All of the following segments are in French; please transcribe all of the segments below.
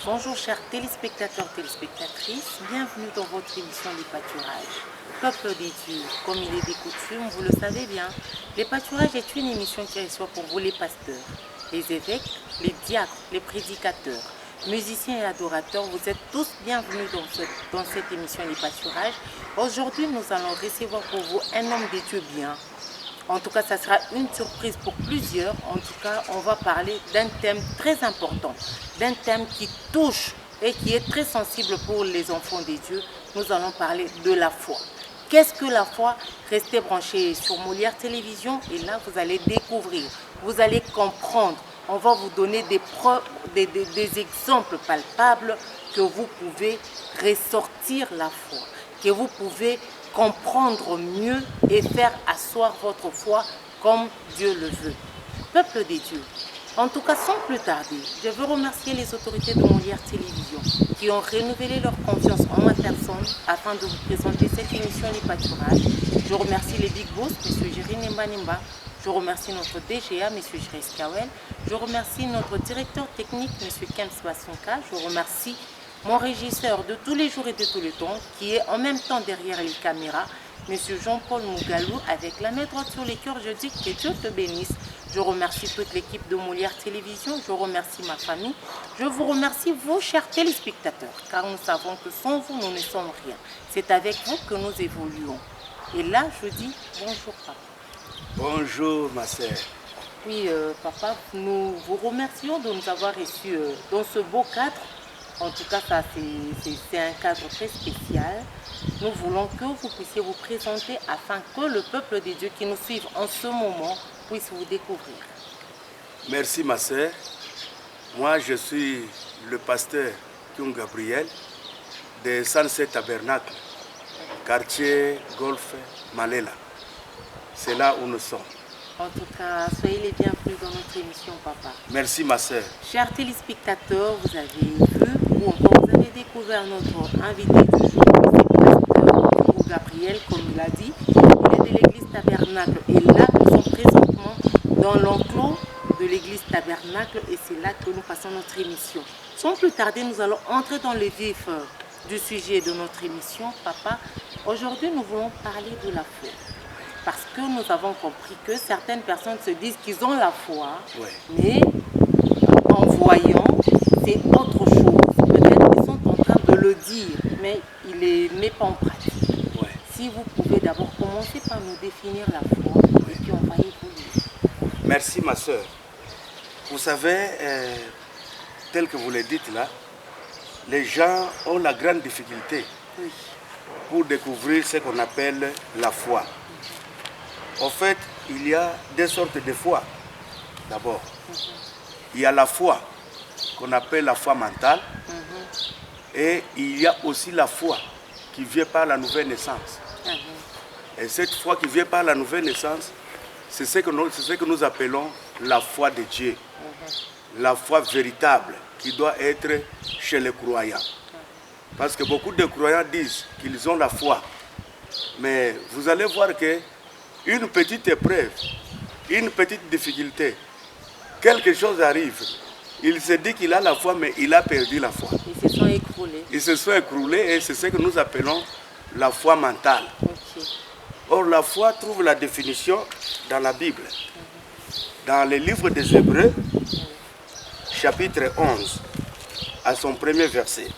Bonjour chers téléspectateurs, téléspectatrices, bienvenue dans votre émission Les Pâturages. Peuple des dieux, comme il est des coutumes, vous le savez bien, Les Pâturages est une émission qui reçoit pour vous les pasteurs, les évêques, les diacres, les prédicateurs, musiciens et adorateurs. Vous êtes tous bienvenus dans cette émission Les Pâturages. Aujourd'hui, nous allons recevoir pour vous un homme des dieux bien. En tout cas, ça sera une surprise pour plusieurs. En tout cas, on va parler d'un thème très important, d'un thème qui touche et qui est très sensible pour les enfants des dieux. Nous allons parler de la foi. Qu'est-ce que la foi? Restez branchés sur Molière Télévision et là, vous allez découvrir, vous allez comprendre. On va vous donner des exemples palpables que vous pouvez ressortir la foi, que vous pouvez comprendre mieux et faire asseoir votre foi comme Dieu le veut. Peuple des dieux, en tout cas sans plus tarder, je veux remercier les autorités de Molière Télévision qui ont renouvelé leur confiance en ma personne afin de vous présenter cette émission Les Pâturages. Je remercie les Big Boss, M. Jerry Nimba. Je remercie notre DGA, M. Jres Kawel. Je remercie notre directeur technique, M. Kems Bassonka. Je remercie mon régisseur de tous les jours et de tous les temps, qui est en même temps derrière les caméras, M. Jean-Paul Mougalou, avec la main droite sur les cœurs. Je dis que Dieu te bénisse. Je remercie toute l'équipe de Molière Télévision. Je remercie ma famille. Je vous remercie, vous, chers téléspectateurs, car nous savons que sans vous, nous ne sommes rien. C'est avec vous que nous évoluons. Et là, je dis bonjour, papa. Bonjour, ma sœur. Oui, papa, nous vous remercions de nous avoir reçus dans ce beau cadre. En tout cas, ça c'est un cadre très spécial. Nous voulons que vous puissiez vous présenter afin que le peuple des dieux qui nous suivent en ce moment puisse vous découvrir. Merci, ma sœur. Moi, je suis le pasteur Kyung Gabriel de Sunset Tabernacle, quartier Golfe Malela. C'est là où nous sommes. En tout cas, soyez les bienvenus dans notre émission, papa. Merci, ma sœur. Chers téléspectateurs, vous avez vu ou encore vous avez découvert notre invité du jour, c'est pasteur Gabriel, comme il l'a dit. Il est de l'église Tabernacle. Et là, nous sommes présentement dans l'enclos de l'église Tabernacle et c'est là que nous passons notre émission. Sans plus tarder, nous allons entrer dans le vif du sujet de notre émission, papa. Aujourd'hui, nous voulons parler de la foi. Parce que nous avons compris que certaines personnes se disent qu'ils ont la foi, mais en voyant, c'est autre chose. Peut-être qu'ils sont en train de le dire, mais ils ne les mettent pas en pratique. Si vous pouvez d'abord commencer par nous définir la foi, et puis on va évoluer. Merci, ma sœur. Vous savez, tel que vous le dites là, les gens ont la grande difficulté pour découvrir ce qu'on appelle la foi. En fait, il y a deux sortes de foi. D'abord, il y a la foi qu'on appelle la foi mentale. Et il y a aussi la foi qui vient par la nouvelle naissance. Et cette foi qui vient par la nouvelle naissance, c'est ce que nous appelons la foi de Dieu. La foi véritable qui doit être chez les croyants. Parce que beaucoup de croyants disent qu'ils ont la foi. Mais vous allez voir que une petite épreuve, une petite difficulté, quelque chose arrive, il se dit qu'il a la foi, mais il a perdu la foi. Ils se sont écroulés. Ils se sont écroulés et c'est ce que nous appelons la foi mentale. Or, la foi trouve la définition dans la Bible. Dans le livre des Hébreux, chapitre 11, à son premier verset,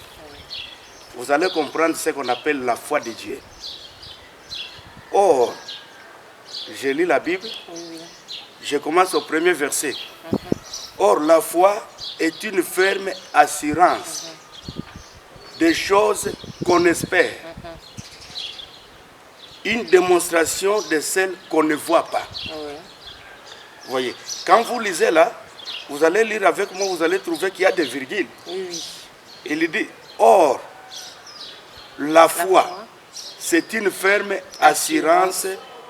vous allez comprendre ce qu'on appelle la foi de Dieu. Or, je lis la Bible, je commence au premier verset. Or, la foi est une ferme assurance des choses qu'on espère, une démonstration de celles qu'on ne voit pas. Vous voyez, quand vous lisez là, vous allez lire avec moi, vous allez trouver qu'il y a des virgules. Il dit, or, la foi, c'est une ferme assurance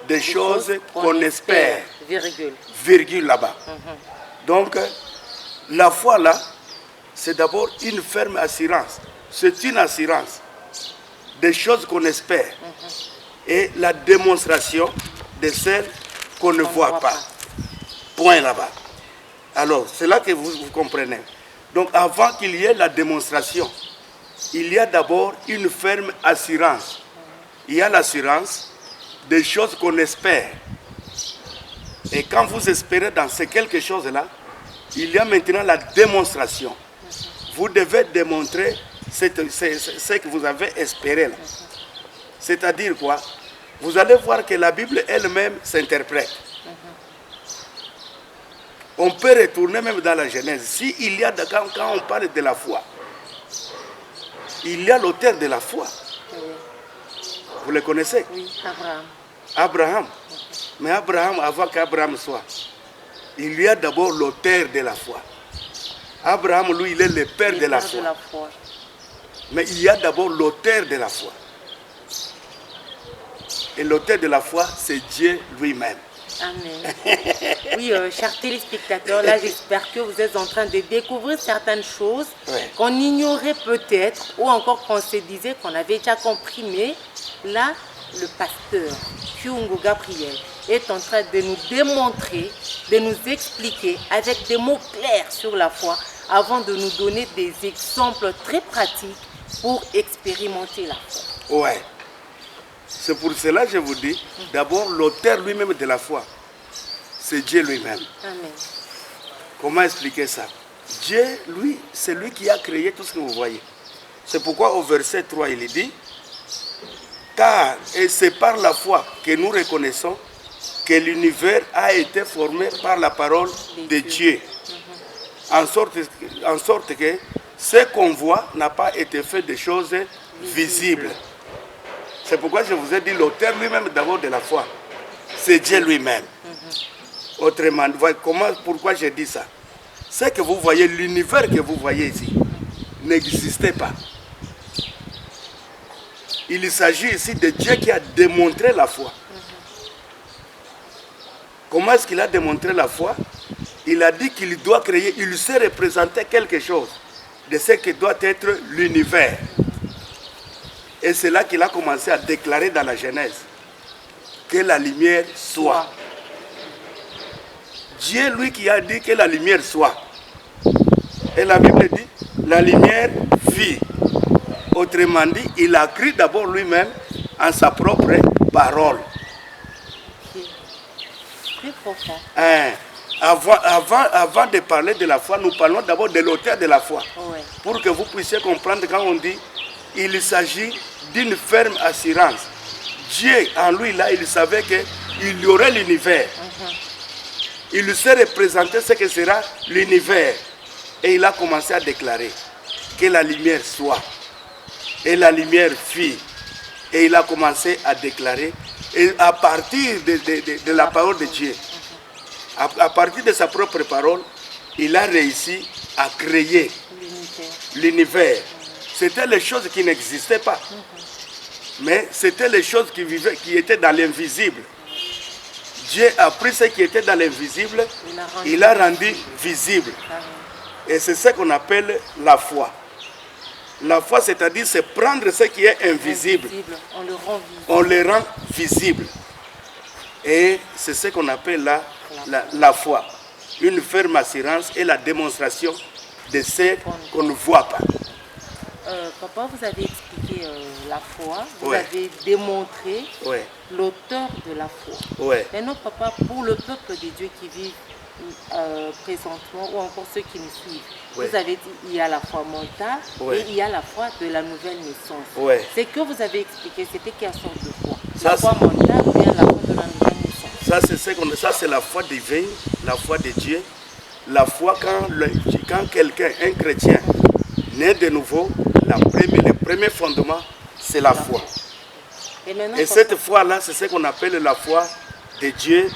des choses qu'on espère. Virgule là-bas. Donc, la foi là, c'est d'abord une ferme assurance. C'est une assurance des choses qu'on espère. Et la démonstration de celles qu'on ne voit pas. Point là-bas. Alors, c'est là que vous comprenez. Donc avant qu'il y ait la démonstration, il y a d'abord une ferme assurance. Il y a l'assurance des choses qu'on espère. Et quand vous espérez dans ces quelque chose-là, il y a maintenant la démonstration. Vous devez démontrer ce que vous avez espéré là. C'est-à-dire quoi? Vous allez voir que la Bible elle-même s'interprète. On peut retourner même dans la Genèse. S'il y a, quand on parle de la foi, il y a l'auteur de la foi. Vous le connaissez? Oui, Abraham. Abraham. Mais Abraham, avant qu'Abraham soit, il y a d'abord l'auteur de la foi. Abraham, lui, il est le père de la foi. Mais il y a d'abord l'auteur de la foi. Et l'auteur de la foi, c'est Dieu lui-même. Amen. Oui, chers téléspectateurs, là j'espère que vous êtes en train de découvrir certaines choses qu'on ignorait peut-être ou encore qu'on se disait qu'on avait déjà compris. Mais là, le pasteur Kyungu Gabriel est en train de nous démontrer, de nous expliquer avec des mots clairs sur la foi avant de nous donner des exemples très pratiques pour expérimenter la foi. Ouais. C'est pour cela que je vous dis, d'abord, l'auteur lui-même de la foi, c'est Dieu lui-même. Amen. Comment expliquer ça? Dieu, lui, c'est lui qui a créé tout ce que vous voyez. C'est pourquoi au verset 3, il dit, car et c'est par la foi que nous reconnaissons que l'univers a été formé par la parole de Dieu. En sorte que ce qu'on voit n'a pas été fait de choses visibles. C'est pourquoi je vous ai dit l'auteur lui-même d'abord de la foi. C'est Dieu lui-même. Autrement, pourquoi j'ai dit ça? C'est que vous voyez, l'univers que vous voyez ici n'existait pas. Il s'agit ici de Dieu qui a démontré la foi. Comment est-ce qu'il a démontré la foi? Il a dit qu'il doit créer, il sait représenter quelque chose de ce que doit être l'univers. Et c'est là qu'il a commencé à déclarer dans la Genèse que la lumière soit. Dieu, lui, qui a dit que la lumière soit. Et la Bible dit, la lumière fit. Autrement dit, il a créé d'abord lui-même en sa propre parole. Très profond. Avant de parler de la foi, nous parlons d'abord de l'auteur de la foi. Ouais. Pour que vous puissiez comprendre quand on dit, il s'agit d'une ferme assurance. Dieu, en lui, là, il savait qu'il y aurait l'univers. Il sait représenter ce que sera l'univers. Et il a commencé à déclarer que la lumière soit. Et la lumière fit. Et il a commencé à déclarer. Et à partir de la parole de Dieu, à partir de sa propre parole, il a réussi à créer l'univers. C'était les choses qui n'existaient pas. Mais c'était les choses qui étaient dans l'invisible. Dieu a pris ce qui était dans l'invisible, il a rendu visible. Et c'est ce qu'on appelle la foi. La foi, c'est-à-dire, c'est prendre ce qui est invisible. On le rend visible. Et c'est ce qu'on appelle la foi. Une ferme assurance et la démonstration de ce qu'on ne voit pas. Papa, vous avez expliqué la foi, vous avez démontré l'auteur de la foi. Maintenant, papa, pour le peuple de Dieu qui vit présentement ou encore ceux qui nous suivent, vous avez dit il y a la foi mentale et il y a la foi de la nouvelle naissance. Ce que vous avez expliqué, c'était quelle sorte de foi? La foi mentale ou bien la foi de la nouvelle naissance? Ça, c'est la foi divine, la foi de Dieu. La foi quand quelqu'un, un chrétien, naît de nouveau, le premier fondement, c'est la foi. Et cette foi-là, c'est ce qu'on appelle la foi de Dieu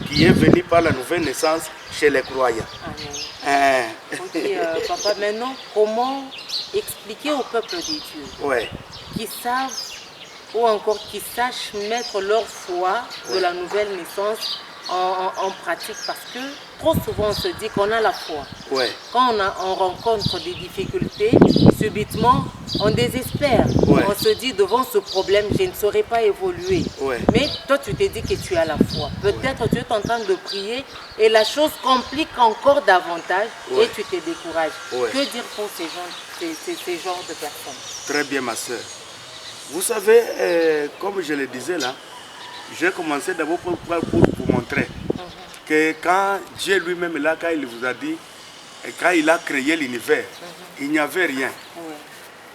qui est venue par la nouvelle naissance chez les croyants. Ok, papa, maintenant, comment expliquer au peuple de Dieu qui savent ou encore qui sachent mettre leur foi de la nouvelle naissance en pratique parce que trop souvent on se dit qu'on a la foi. Ouais. Quand on rencontre des difficultés, subitement on désespère. Ouais. On se dit devant ce problème, je ne saurais pas évoluer. Ouais. Mais toi tu te dis que tu as la foi. Peut-être tu es en train de prier et la chose complique encore davantage et tu te décourages. Ouais. Que dire pour ces genres de personnes? Très bien ma soeur. Vous savez, comme je le disais là, j'ai commencé d'abord pour vous montrer que quand Dieu lui-même là, quand il vous a dit, et quand il a créé l'univers, il n'y avait rien.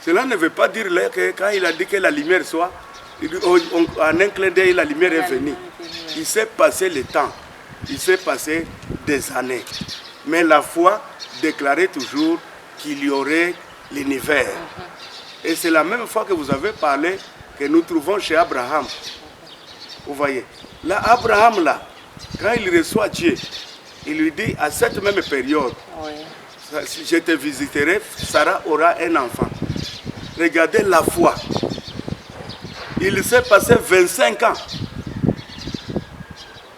Cela ne veut pas dire là que quand il a dit que la lumière soit, en un clin d'œil, la lumière est venue. Il s'est passé le temps, il s'est passé des années. Mais la foi déclarait toujours qu'il y aurait l'univers. Et c'est la même foi que vous avez parlé que nous trouvons chez Abraham. Vous voyez, là, Abraham, là, quand il reçoit Dieu, il lui dit à cette même période, je te visiterai, Sarah aura un enfant. Regardez la foi. Il s'est passé 25 ans.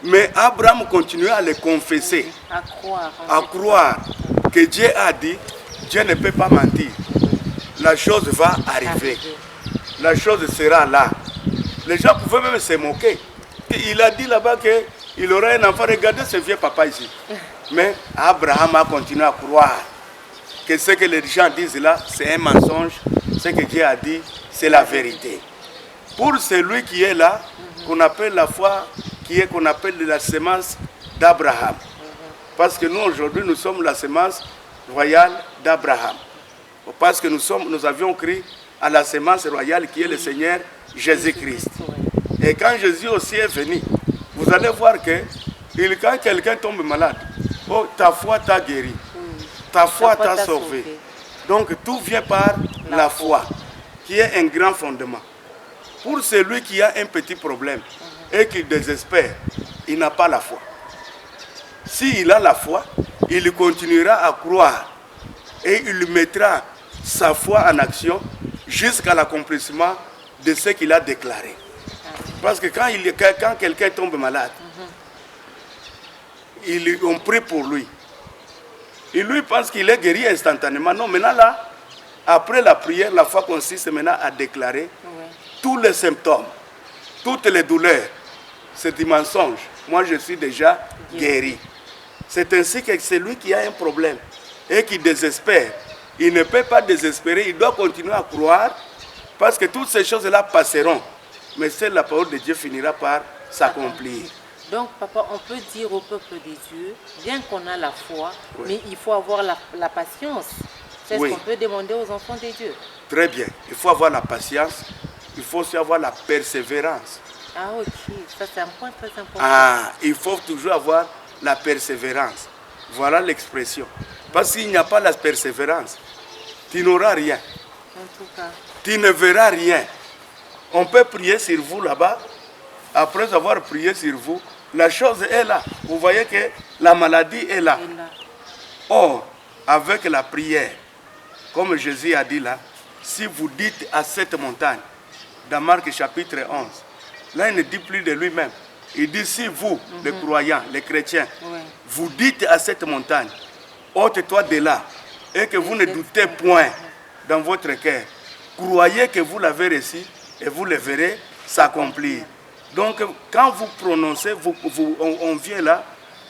Mais Abraham continuait à le confesser, à croire que Dieu a dit, Dieu ne peut pas mentir. La chose va arriver. La chose sera là. Les gens pouvaient même se moquer. Il a dit là-bas qu'il aurait un enfant. Regardez ce vieux papa ici. Mais Abraham a continué à croire que ce que les gens disent là, c'est un mensonge. Ce que Dieu a dit, c'est la vérité. Pour celui qui est là, qu'on appelle la foi, qu'on appelle la semence d'Abraham. Parce que nous, aujourd'hui, nous sommes la semence royale d'Abraham. Parce que nous avions cru à la semence royale qui est le Seigneur Jésus-Christ. Et quand Jésus aussi est venu, vous allez voir que quand quelqu'un tombe malade, oh, ta foi t'a guéri, ta foi t'a sauvé. Donc tout vient par la foi, qui est un grand fondement. Pour celui qui a un petit problème et qui désespère, il n'a pas la foi. S'il a la foi, il continuera à croire et il mettra sa foi en action jusqu'à l'accomplissement de ce qu'il a déclaré. Parce que quand quelqu'un tombe malade, on prie pour lui. Il lui pense qu'il est guéri instantanément. Non, maintenant là, après la prière, la foi consiste maintenant à déclarer tous les symptômes, toutes les douleurs. C'est du mensonge. Moi, je suis déjà guéri. C'est ainsi que celui qui a un problème et qui désespère, il ne peut pas désespérer, il doit continuer à croire parce que toutes ces choses-là passeront. Mais seule la parole de Dieu finira par s'accomplir. Donc, papa, on peut dire au peuple de Dieu, bien qu'on a la foi, mais il faut avoir la patience. C'est ce qu'on peut demander aux enfants de Dieu. Très bien. Il faut avoir la patience. Il faut aussi avoir la persévérance. Ah, ok. Ça, c'est un point très important. Ah, il faut toujours avoir la persévérance. Voilà l'expression. Parce qu'il n'y a pas la persévérance, tu n'auras rien. En tout cas. Tu ne verras rien. On peut prier sur vous là-bas. Après avoir prié sur vous, la chose est là. Vous voyez que la maladie est là. Or, avec la prière, comme Jésus a dit là, si vous dites à cette montagne, dans Marc chapitre 11, là il ne dit plus de lui-même. Il dit si vous, les croyants, les chrétiens, vous dites à cette montagne, ôte-toi de là, et que vous ne doutez point dans votre cœur, croyez que vous l'avez reçu et vous le verrez s'accomplir. Donc quand vous prononcez, on vient là,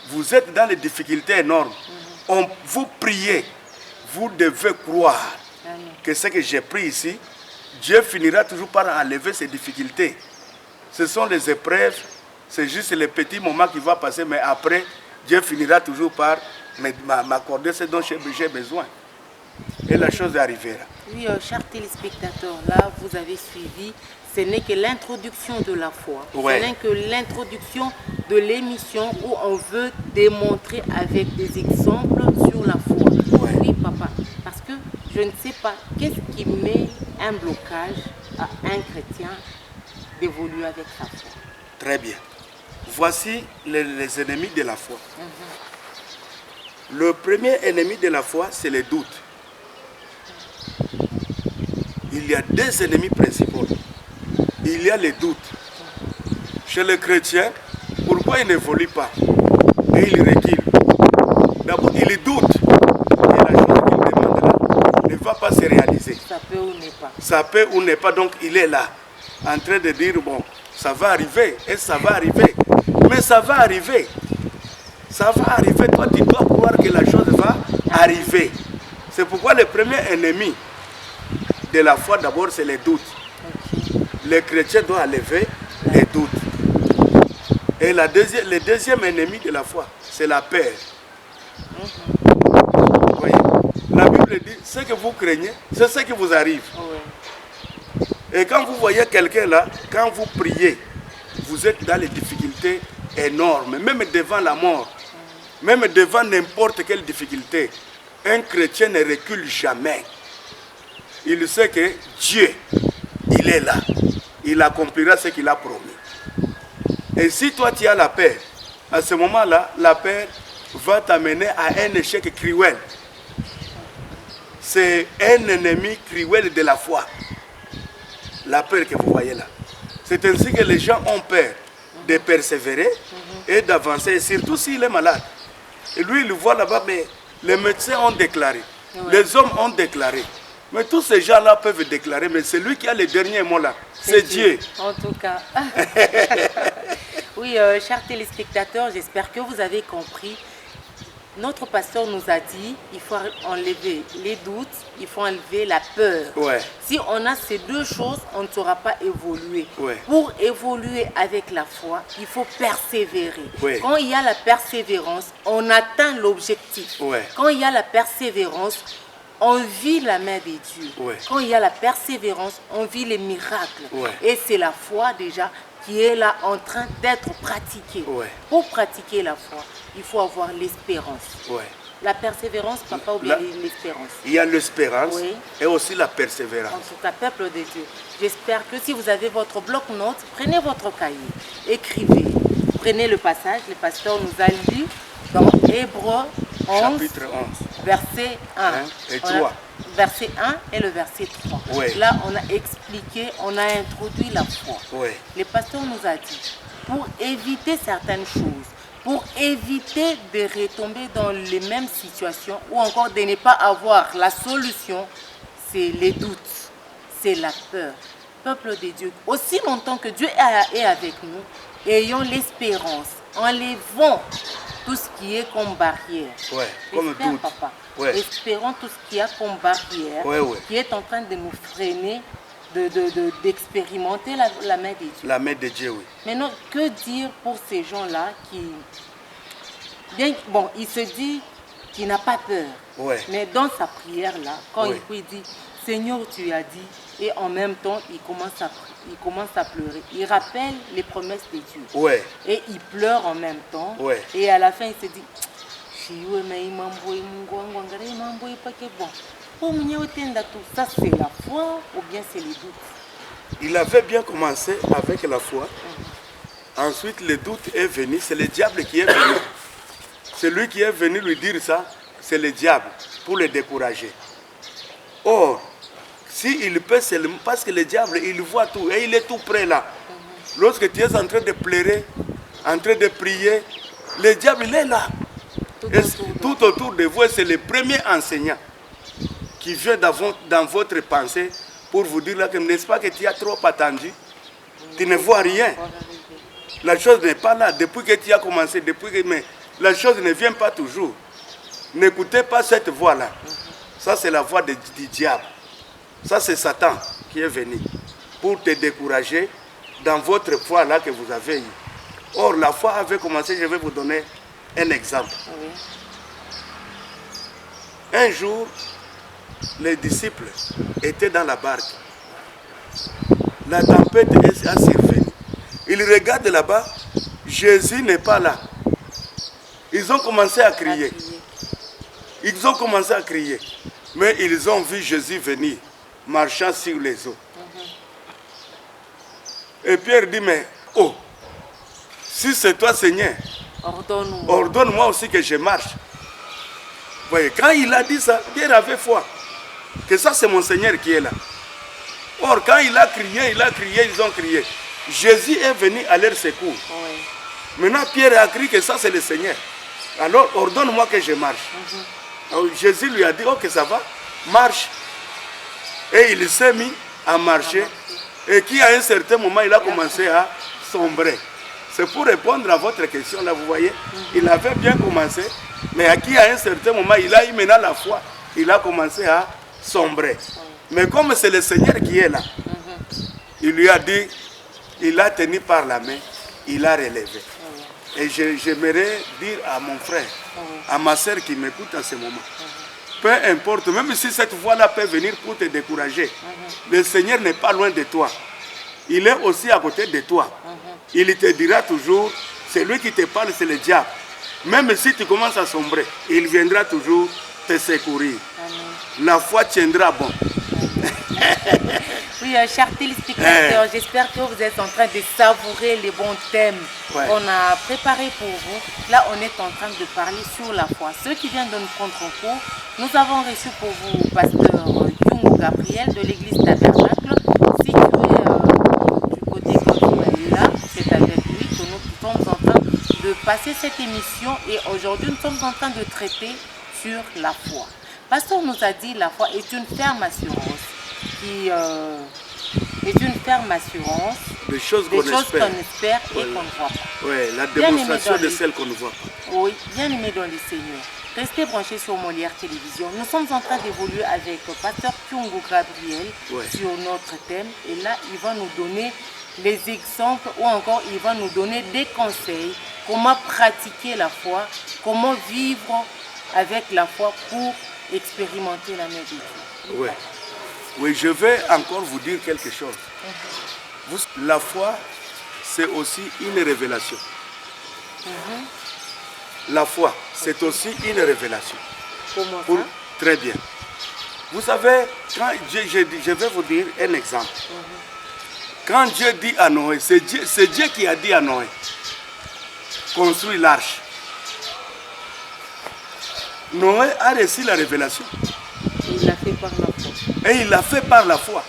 vous êtes dans les difficultés énormes. Vous priez, vous devez croire que ce que j'ai pris ici, Dieu finira toujours par enlever ces difficultés. Ce sont les épreuves, c'est juste les petits moments qui vont passer, mais après, Dieu finira toujours par m'accorder ce dont j'ai besoin. Et la chose arrivera. Oui, chers téléspectateurs, là, vous avez suivi. Ce n'est que l'introduction de la foi. Ce n'est que l'introduction de l'émission où on veut démontrer avec des exemples sur la foi. Oui, papa. Parce que je ne sais pas, qu'est-ce qui met un blocage à un chrétien d'évoluer avec sa foi? Très bien. Voici les ennemis de la foi. Le premier ennemi de la foi, c'est le doute. Il y a deux ennemis principaux. Il y a les doutes. Chez les chrétiens, pour Pourquoi il n'évolue pas? Et il recule. D'abord, il doute que la chose qu'il demande là ne va pas se réaliser. Ça peut ou n'est pas. Ça peut ou n'est pas, donc il est là, en train de dire, bon, ça va arriver, et ça va arriver. Mais ça va arriver. Ça va arriver, toi tu dois croire que la chose va arriver. C'est pourquoi le premier ennemi de la foi, d'abord, c'est les doutes. Les chrétiens doivent enlever les doutes. Et le deuxième ennemi de la foi, c'est la peur. Voyez, la Bible dit, ce que vous craignez, c'est ce qui vous arrive. Et quand vous voyez quelqu'un là, quand vous priez, vous êtes dans les difficultés énormes, même devant la mort, même devant n'importe quelle difficulté. Un chrétien ne recule jamais. Il sait que Dieu, il est là. Il accomplira ce qu'il a promis. Et si toi tu as la paix, à ce moment-là, la paix va t'amener à un échec cruel. C'est un ennemi cruel de la foi. La peur que vous voyez là. C'est ainsi que les gens ont peur de persévérer et d'avancer, surtout s'il est malade. Et lui, il voit là-bas, mais les médecins ont déclaré, les hommes ont déclaré. Mais tous ces gens-là peuvent déclarer, mais celui qui a les derniers mots là, c'est Dieu. En tout cas. Oui, chers téléspectateurs, j'espère que vous avez compris. Notre pasteur nous a dit il faut enlever les doutes, il faut enlever la peur. Si on a ces deux choses, on ne saura pas évoluer. Pour évoluer avec la foi, il faut persévérer. Quand il y a la persévérance, on atteint l'objectif. Quand il y a la persévérance, on vit la main des dieux. Quand il y a la persévérance, on vit les miracles. Et c'est la foi déjà qui est là en train d'être pratiquée. Pour pratiquer la foi, il faut avoir l'espérance. La persévérance, papa, ou bien l'espérance? Il y a l'espérance et aussi la persévérance. En tout cas, peuple de Dieu, j'espère que si vous avez votre bloc-notes, prenez votre cahier, écrivez, prenez le passage. Le pasteur nous a lu dans Hébreux 11, chapitre 11, verset 1 et 3. Verset 1 et le verset 3. Là, on a expliqué, on a introduit la foi. Le pasteur nous a dit, pour éviter certaines choses, pour éviter de retomber dans les mêmes situations ou encore de ne pas avoir la solution, c'est les doutes, c'est la peur. Peuple de Dieu, aussi longtemps que Dieu est avec nous, ayons l'espérance, enlevons tout ce qui est comme barrière. Comme doute. Papa. Espérons tout ce qu'il y a comme barrière qui est en train de nous freiner d'expérimenter la main de Dieu. La main de Dieu, oui. Maintenant, que dire pour ces gens-là qui... Bien, bon, il se dit qu'il n'a pas peur. Mais dans sa prière-là, quand il prie, il dit, Seigneur, tu as dit, et en même temps, il commence à pleurer. Il rappelle les promesses de Dieu. Et il pleure en même temps. Et à la fin, il se dit, ça c'est la foi ou bien c'est les doutes? Il avait bien commencé avec la foi. Ensuite, le doute est venu. C'est le diable qui est venu. Celui qui est venu lui dire ça, c'est le diable pour le décourager. Or, s'il peut seulement, parce que le diable, il voit tout et il est tout près là. Lorsque tu es en train de pleurer, en train de prier, le diable, il est là. Tout autour de vous, c'est le premier enseignant qui vient dans votre pensée pour vous dire là que n'est-ce pas que tu as trop attendu, tu ne vois rien. La chose n'est pas là depuis que tu as commencé, mais la chose ne vient pas toujours. N'écoutez pas cette voix-là. Ça, c'est la voix du diable. Ça, c'est Satan qui est venu pour te décourager dans votre foi là que vous avez eue. Or, la foi avait commencé, je vais vous donner un exemple. Un jour, les disciples étaient dans la barque. La tempête a survenu. Ils regardent là-bas, Jésus n'est pas là. Ils ont commencé à crier. Ils ont commencé à crier. Mais ils ont vu Jésus venir, marchant sur les eaux. Et Pierre dit, mais oh, si c'est toi Seigneur, ordonne-moi aussi que je marche. Vous voyez, quand il a dit ça, Pierre avait foi. Que ça c'est mon Seigneur qui est là. Or, quand il a crié, ils ont crié. Jésus est venu à leur secours. Maintenant, Pierre a crié que ça, c'est le Seigneur. Alors, ordonne-moi que je marche. Alors, Jésus lui a dit, ok, ça va, marche. Et il s'est mis à marcher. Et qui, à un certain moment, il a commencé à sombrer. C'est pour répondre à votre question, là, vous voyez. Il avait bien commencé, mais à qui, à un certain moment, il a eu maintenant la foi. Il a commencé à sombrer. Mais comme c'est le Seigneur qui est là, il lui a dit, il l'a tenu par la main, il l'a relevé. Et j'aimerais dire à mon frère, à ma soeur qui m'écoute en ce moment, peu importe, même si cette voix-là peut venir pour te décourager, le Seigneur n'est pas loin de toi. Il est aussi à côté de toi. Il te dira toujours, celui qui te parle, c'est le diable. Même si tu commences à sombrer, il viendra toujours te secourir. La foi tiendra bon. Oui, chers téléspectateurs, j'espère que vous êtes en train de savourer les bons thèmes qu'on a préparés pour vous. Là, on est en train de parler sur la foi. Ceux qui viennent de nous prendre en cours, nous avons reçu pour vous pasteur Kyungu Gabriel de l'église Tabernacle, situé du côté comme là. C'est avec lui que nous sommes en train de passer cette émission et aujourd'hui, nous sommes en train de traiter sur la foi. Pasteur nous a dit la foi est une ferme assurance qui est une ferme assurance des choses qu'on espère et qu'on ne voit pas. Oui, la démonstration de celles qu'on ne voit pas. Oui, bien aimé dans le Seigneur. Restez branchés sur Molière Télévision. Nous sommes en train d'évoluer avec pasteur Kyungu Gabriel sur notre thème. Et là, il va nous donner les exemples ou encore il va nous donner des conseils. Comment pratiquer la foi, comment vivre avec la foi pour expérimenter la main de Dieu. Oui. Oui, je vais encore vous dire quelque chose. La foi, c'est aussi une révélation. La foi, c'est aussi une révélation. Comment ça? Très bien. Vous savez, quand je vais vous dire un exemple. Quand Dieu dit à Noé, c'est Dieu qui a dit à Noé, construis l'arche. Noé a reçu la révélation. Il l'a fait par la foi. Et il l'a fait par la foi.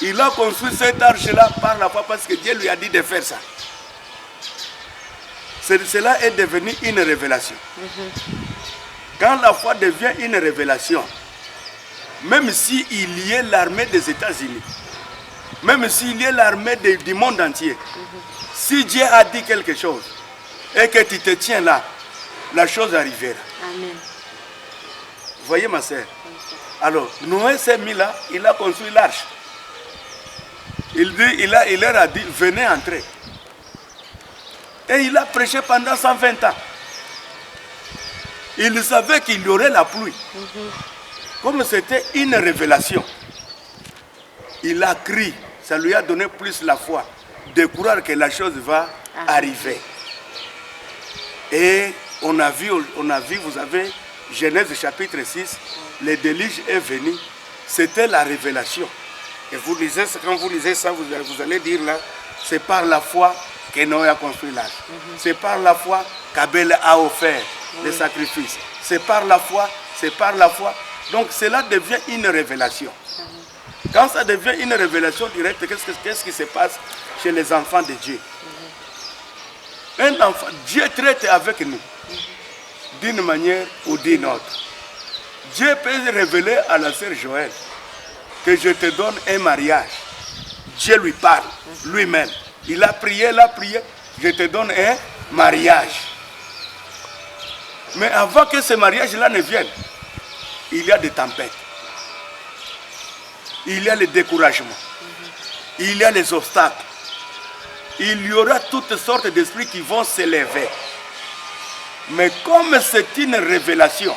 Il a construit cette arche-là par la foi parce que Dieu lui a dit de faire ça. Cela est devenu une révélation. Quand la foi devient une révélation, même s'il y a l'armée des États-Unis, même s'il y a l'armée du monde entier, si Dieu a dit quelque chose et que tu te tiens là, la chose arrivera. Amen. Vous voyez ma sœur? Alors, Noé s'est mis là, il a construit l'arche. Il leur a dit, venez entrer. Et il a prêché pendant 120 ans. Il savait qu'il y aurait la pluie. Comme c'était une révélation, il a crié. Ça lui a donné plus la foi de croire que la chose va arriver. Et on a vu, vous avez Genèse chapitre 6, le déluge est venu. C'était la révélation. Et vous lisez, quand vous lisez ça, vous allez dire là, c'est par la foi que Noé a construit l'arche. C'est par la foi qu'Abel a offert des sacrifices. C'est par la foi, c'est par la foi. Donc cela devient une révélation. Quand ça devient une révélation directe, qu'est-ce qui se passe chez les enfants de Dieu? Un enfant, Dieu traite avec nous d'une manière ou d'une autre. Dieu peut révéler à la sœur Joël que je te donne un mariage. Dieu lui parle lui-même. Il a prié, je te donne un mariage. Mais avant que ce mariage-là ne vienne, il y a des tempêtes. Il y a le découragement. Il y a les obstacles. Il y aura toutes sortes d'esprits qui vont s'élever. Mais comme c'est une révélation,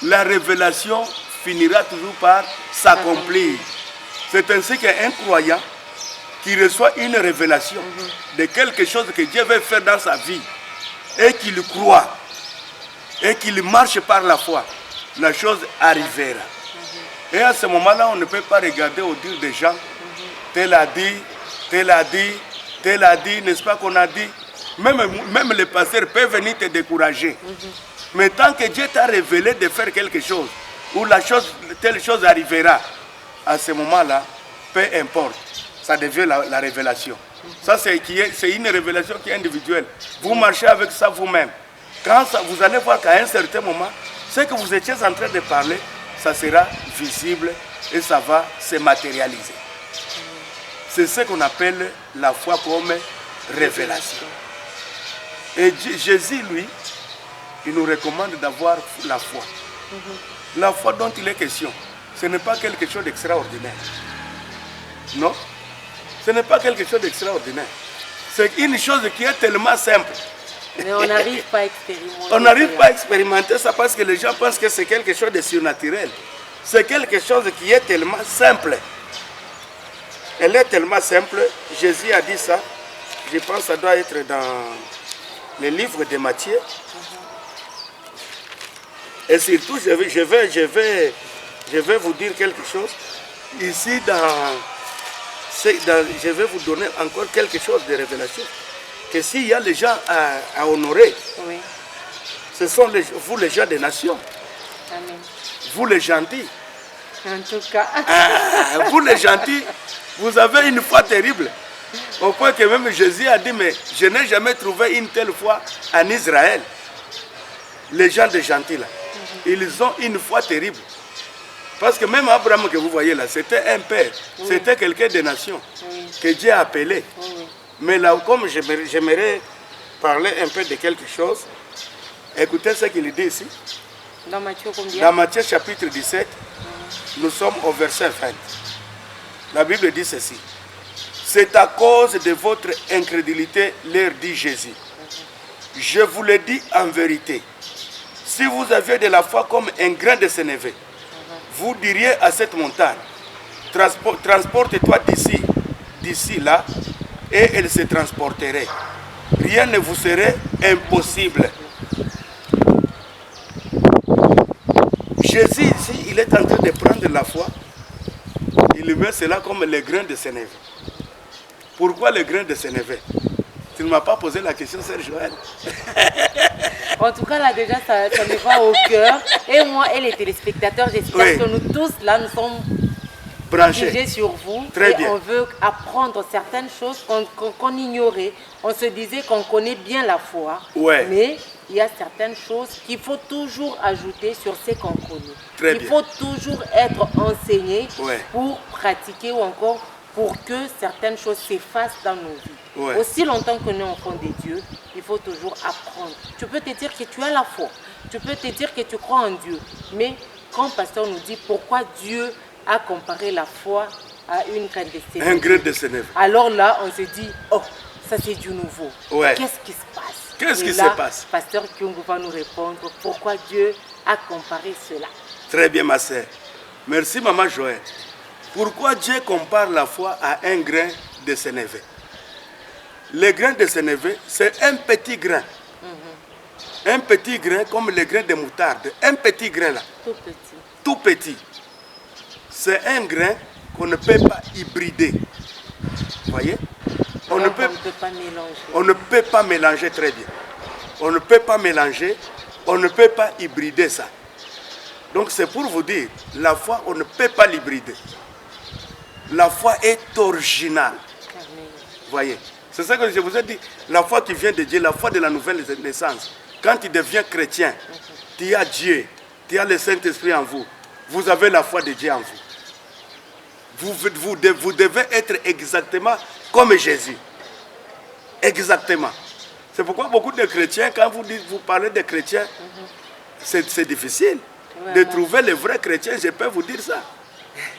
la révélation finira toujours par s'accomplir. C'est ainsi qu'un croyant qui reçoit une révélation de quelque chose que Dieu veut faire dans sa vie et qu'il croit et qu'il marche par la foi, la chose arrivera. Et à ce moment-là, on ne peut pas regarder au dire des gens, tel a dit, tel a dit, tel a dit, n'est-ce pas qu'on a dit? Même les pasteurs peuvent venir te décourager. Mais tant que Dieu t'a révélé de faire quelque chose, ou telle chose arrivera, à ce moment-là, peu importe, ça devient la révélation. Ça, c'est une révélation qui est individuelle. Vous marchez avec ça vous-même. Quand ça, vous allez voir qu'à un certain moment, ce que vous étiez en train de parler, ça sera visible et ça va se matérialiser. C'est ce qu'on appelle la foi comme révélation. Et Jésus, lui, il nous recommande d'avoir la foi. La foi dont il est question, ce n'est pas quelque chose d'extraordinaire. Non, ce n'est pas quelque chose d'extraordinaire. C'est une chose qui est tellement simple. Mais on n'arrive pas à expérimenter. On n'arrive pas à expérimenter ça parce que les gens pensent que c'est quelque chose de surnaturel. C'est quelque chose qui est tellement simple. Elle est tellement simple. Jésus a dit ça. Je pense que ça doit être dans le livre de Matthieu. Et surtout, je vais vous dire quelque chose. Ici, je vais vous donner encore quelque chose de révélation. Que s'il y a les gens à honorer, oui, ce sont vous les gens des nations. Amen. Vous les gentils. En tout cas. Vous les gentils, vous avez une foi terrible. Au point que même Jésus a dit, mais je n'ai jamais trouvé une telle foi en Israël. Les gens des gentils là, ils ont une foi terrible. Parce que même Abraham que vous voyez là, c'était un père, oui, c'était quelqu'un des nations, oui, que Dieu a appelé. Oui. Mais là, comme j'aimerais parler un peu de quelque chose, écoutez ce qu'il dit ici. Dans Matthieu combien? Dans Matthieu chapitre 17, nous sommes au verset 20. La Bible dit ceci. C'est à cause de votre incrédulité, leur dit Jésus. Je vous le dis en vérité. Si vous aviez de la foi comme un grain de sénévé, vous diriez à cette montagne, transporte-toi d'ici là, et elle se transporterait. Rien ne vous serait impossible. Jésus ici, il est en train de prendre la foi. Il met cela comme le grain de sénévé. Pourquoi le grain de sénévé? Tu ne m'as pas posé la question, Sœur Joël. En tout cas, là déjà, ça me va au cœur. Et moi et les téléspectateurs, j'espère, oui, que nous tous, là, nous sommes branchés sur vous. Très bien. On veut apprendre certaines choses qu'on ignorait. On se disait qu'on connaît bien la foi. Ouais. Mais il y a certaines choses qu'il faut toujours ajouter sur ce qu'on connaît. Très bien. Il faut toujours être enseigné, ouais, pour pratiquer ou encore pour que certaines choses s'effacent dans nos vies. Ouais. Aussi longtemps que nous enfants de Dieu, il faut toujours apprendre. Tu peux te dire que tu as la foi, tu peux te dire que tu crois en Dieu, mais quand le pasteur nous dit pourquoi Dieu a comparé la foi à une graine de sénévé, un grain de sénévé, alors là on se dit, oh, ça c'est du nouveau. Ouais. Qu'est-ce qui se passe? Qu'est-ce qui se passe? Pasteur Kyungu va nous répondre pourquoi Dieu a comparé cela. Très bien ma sœur. Merci maman Joël. Pourquoi Dieu compare la foi à un grain de sénévé? Le grain de sénévé, c'est un petit grain. Un petit grain comme le grain de moutarde. Un petit grain là. Tout petit. Tout petit. C'est un grain qu'on ne peut pas hybrider. Vous voyez? On ne peut pas mélanger. On ne peut pas mélanger, très bien. On ne peut pas mélanger, on ne peut pas hybrider ça. Donc c'est pour vous dire, la foi, on ne peut pas l'hybrider. La foi est originale. Vous voyez? C'est ça que je vous ai dit. La foi qui vient de Dieu, la foi de la nouvelle naissance. Quand tu deviens chrétien, tu as Dieu, tu as le Saint-Esprit en vous. Vous avez la foi de Dieu en vous. Vous devez être exactement comme Jésus. Exactement. C'est pourquoi beaucoup de chrétiens, quand vous parlez de chrétiens, c'est difficile de trouver le vrai chrétien, je peux vous dire ça.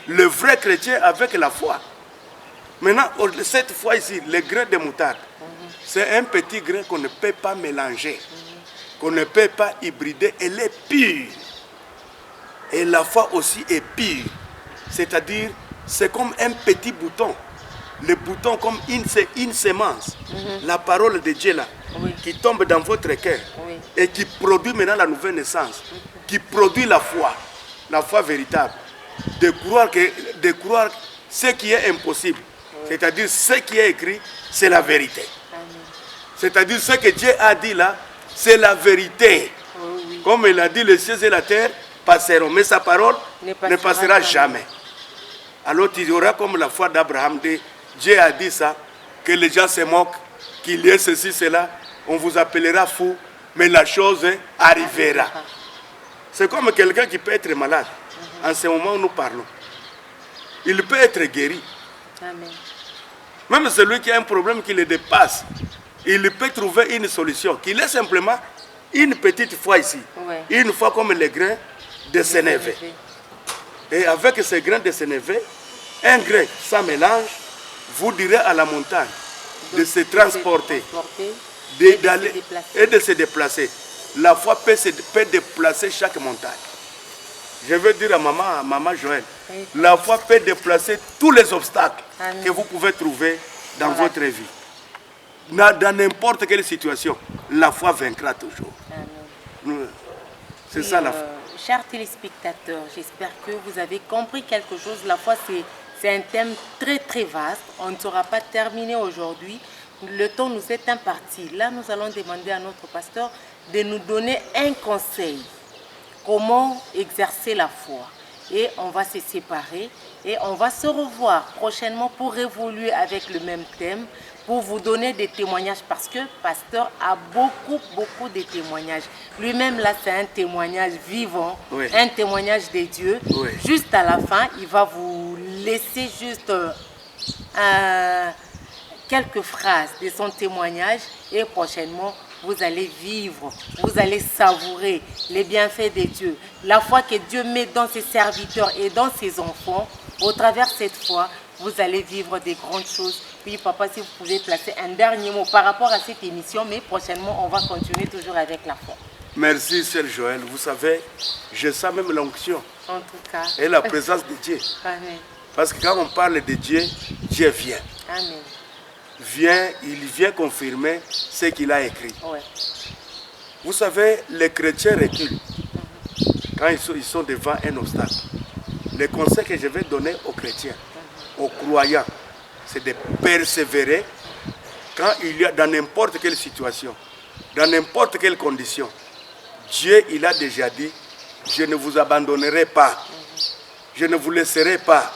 Le vrai chrétien avec la foi. Maintenant, cette fois ici, le grain de moutarde, c'est un petit grain qu'on ne peut pas mélanger, qu'on ne peut pas hybrider. Elle est pure. Et la foi aussi est pure. C'est-à-dire, c'est comme un petit bouton. Le bouton comme une semence. La parole de Dieu là, qui tombe dans votre cœur et qui produit maintenant la nouvelle naissance, qui produit la foi véritable. De croire ce qui est impossible. C'est-à-dire ce qui est écrit, c'est la vérité. C'est-à-dire ce que Dieu a dit là, c'est la vérité. Comme il a dit, les cieux et la terre passeront, mais sa parole ne passera jamais. Alors tu auras comme la foi d'Abraham, Dieu a dit ça, que les gens se moquent, qu'il y ait ceci, cela, on vous appellera fou, mais la chose arrivera. C'est comme quelqu'un qui peut être malade. En ce moment où nous parlons, il peut être guéri. Amen. Même celui qui a un problème qui le dépasse, il peut trouver une solution, qu'il ait simplement une petite foi ici, Ouais. une foi comme les grains de sénévé. Et avec ces grains de sénévé, un grain, ça mélange, vous direz à la montagne de se transporter, d'aller et de se déplacer. La foi peut déplacer chaque montagne. Je veux dire à maman Joël, Oui. la foi peut déplacer tous les obstacles Amen. que vous pouvez trouver dans Voilà. votre vie. Dans n'importe quelle situation, la foi vaincra toujours. Amen. C'est Et, ça la foi. chers téléspectateurs, j'espère que vous avez compris quelque chose. La foi, c'est un thème très très vaste. On ne saura pas terminer aujourd'hui. Le temps nous est imparti. Là, nous allons demander à notre pasteur de nous donner un conseil. Comment exercer la foi. Et on va se séparer et on va se revoir prochainement pour évoluer avec le même thème, pour vous donner des témoignages parce que pasteur a beaucoup de témoignages. Lui-même là c'est un témoignage vivant, Oui. un témoignage de Dieu. Oui. Juste à la fin, il va vous laisser juste quelques phrases de son témoignage et prochainement vous allez vivre, vous allez savourer les bienfaits de Dieu. La foi que Dieu met dans ses serviteurs et dans ses enfants, au travers de cette foi, vous allez vivre des grandes choses. Puis papa, si vous pouvez placer un dernier mot par rapport à cette émission, mais prochainement on va continuer toujours avec la foi. Merci, Sœur Joël. Vous savez, je sens même l'onction En tout cas. et la présence de Dieu. Amen. Parce que quand on parle de Dieu, Dieu vient. Amen. Il vient confirmer ce qu'il a écrit. Ouais. Vous savez, les chrétiens reculent quand ils sont devant un obstacle. Le conseil que je vais donner aux chrétiens, aux croyants, c'est de persévérer quand il y a dans n'importe quelle situation, dans n'importe quelle condition. Dieu, il a déjà dit, je ne vous abandonnerai pas, je ne vous laisserai pas,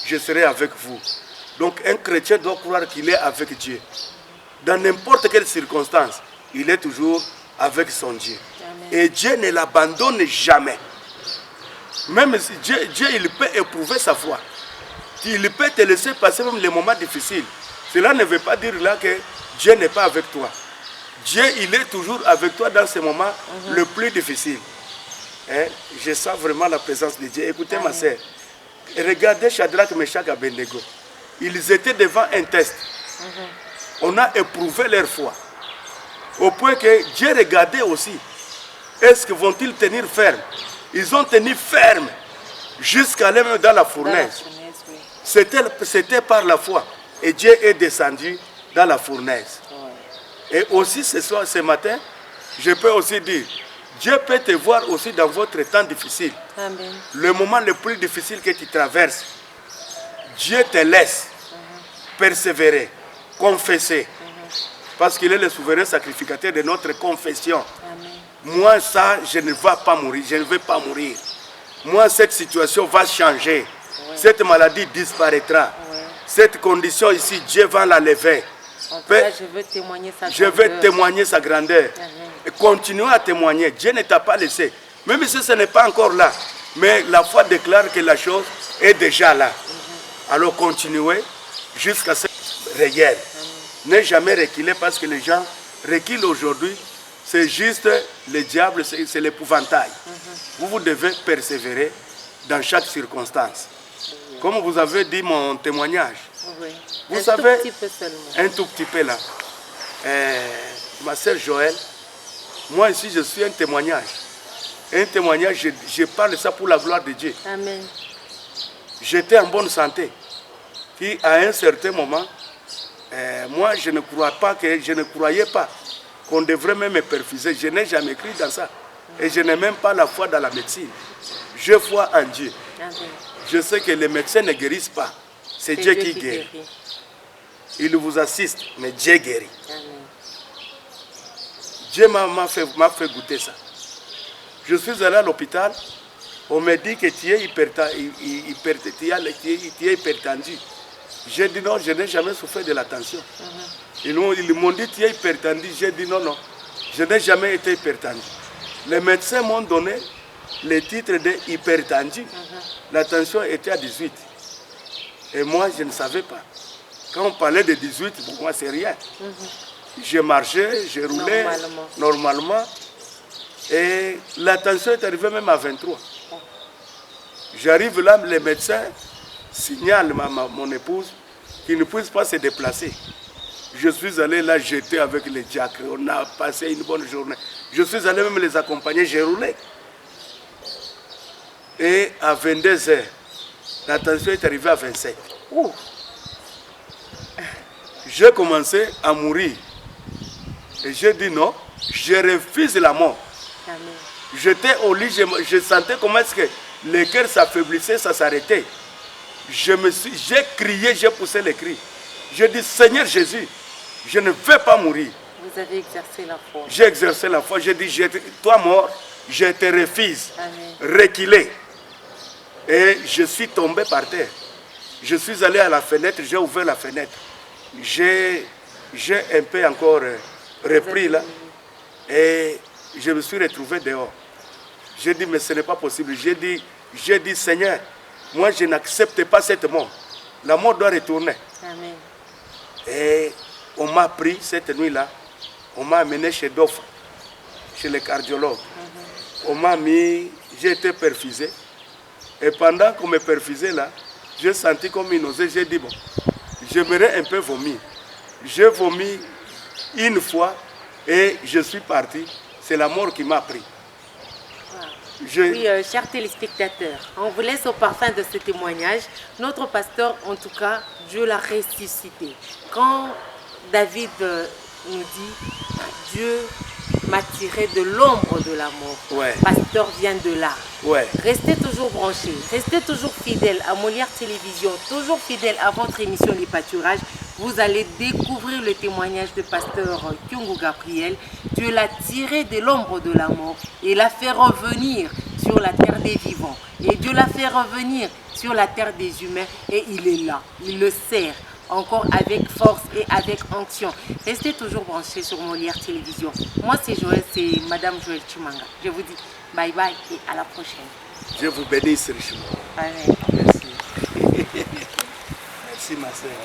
je serai avec vous. Donc un chrétien doit croire qu'il est avec Dieu. Dans n'importe quelle circonstance, il est toujours avec son Dieu. Amen. Et Dieu ne l'abandonne jamais. Même si Dieu il peut éprouver sa foi. Il peut te laisser passer même les moments difficiles. Cela ne veut pas dire là que Dieu n'est pas avec toi. Dieu, il est toujours avec toi dans ces moments le plus difficiles. Hein? Je sens vraiment la présence de Dieu. Écoutez ma sœur, regardez Shadrach, Meshach et Abednego. Ils étaient devant un test. On a éprouvé leur foi. Au point que Dieu regardait aussi. Est-ce que vont-ils tenir ferme? Ils ont tenu ferme jusqu'à aller même dans la fournaise. Oui. C'était par la foi. Et Dieu est descendu dans la fournaise. Ouais. Et aussi ce matin, je peux aussi dire, Dieu peut te voir aussi dans votre temps difficile. Amen. Le moment le plus difficile que tu traverses, Dieu te laisse persévérer, confesser. Parce qu'il est le souverain sacrificateur de notre confession. Amen. Moi, ça, je ne vais pas mourir. Je ne vais pas mourir. Moi, cette situation va changer. Cette maladie disparaîtra. Ouais. Cette condition ici, Dieu va la lever. En tout cas, je veux témoigner sa Je vais témoigner sa grandeur. Amen. Et continuer à témoigner. Dieu ne t'a pas laissé. Même si ce n'est pas encore là. Mais la foi déclare que la chose est déjà là. Alors continuez jusqu'à ce réel. Ne jamais reculer parce que les gens reculent aujourd'hui. C'est juste le diable, c'est l'épouvantail. Vous devez persévérer dans chaque circonstance. Comme vous avez dit mon témoignage. Oui. Vous savez, tout petit peu seulement. un tout petit peu là. Ma sœur Joël, moi ici je suis un témoignage. Un témoignage, je parle ça pour la gloire de Dieu. Amen. J'étais en bonne santé. Puis à un certain moment, moi je ne croyais pas qu'on devrait même me perfuser. Je n'ai jamais cru dans ça. Et je n'ai même pas la foi dans la médecine. Je crois en Dieu. Amen. Je sais que les médecins ne guérissent pas. C'est Dieu qui guérit. Il vous assiste, mais Dieu guérit. Amen. Dieu m'a fait goûter ça. Je suis allé à l'hôpital. On m'a dit que tu es hypertendu. J'ai dit non, je n'ai jamais souffert de la tension. Ils m'ont dit, tu es hypertendu. J'ai dit non, non, je n'ai jamais été hypertendu. Les médecins m'ont donné le titre de hypertendu. La tension était à 18. Et moi, je ne savais pas. Quand on parlait de 18, pour moi, c'est rien. Je marchais, je roulais normalement. Et la tension est arrivée même à 23. J'arrive là, les médecins signalent mon épouse qu'il ne puisse pas se déplacer. Je suis allé là jeter avec les diacres. On a passé une bonne journée. Je suis allé même les accompagner, j'ai roulé. Et à 22 heures, la tension est arrivée à 27. J'ai commencé à mourir. Et j'ai dit non, je refuse la mort. J'étais au lit, je sentais comment est-ce que le cœur s'affaiblissait, ça s'arrêtait. J'ai crié, j'ai poussé les cris. J'ai dit, Seigneur Jésus, je ne veux pas mourir. Vous avez exercé la foi. J'ai exercé la foi. J'ai dit, toi mort, je te refuse. Reculer. Et je suis tombé par terre. Je suis allé à la fenêtre, j'ai ouvert la fenêtre. J'ai un peu encore repris là. Et je me suis retrouvé dehors. J'ai dit, mais ce n'est pas possible. J'ai dit, Seigneur, moi je n'accepte pas cette mort. La mort doit retourner. Amen. Et on m'a pris cette nuit-là. On m'a amené chez Doff, chez le cardiologue. On m'a mis, j'ai été perfusé. Et pendant qu'on me perfusait là, j'ai senti comme une nausée. J'ai dit, bon, j'aimerais un peu vomir. J'ai vomi une fois et je suis parti. C'est la mort qui m'a pris. Oui, chers téléspectateurs, on vous laisse au parfum de ce témoignage. Notre pasteur, en tout cas, Dieu l'a ressuscité. Quand David nous dit, Dieu m'a tiré de l'ombre de la mort. Pasteur vient de là. Restez toujours branchés, restez toujours fidèles à Molière Télévision, toujours fidèles à votre émission Les Pâturages. Vous allez découvrir le témoignage de pasteur Kyungu Gabriel. Dieu l'a tiré de l'ombre de la mort et l'a fait revenir sur la terre des vivants. Et Dieu l'a fait revenir sur la terre des humains et il est là, il le sert encore avec force et avec onction. Restez toujours branchés sur Molière Télévision. Moi c'est Joël, c'est Madame Joël Chimanga. Je vous dis bye bye et à la prochaine. Je vous bénisse richement. Amen. Merci. Merci ma sœur.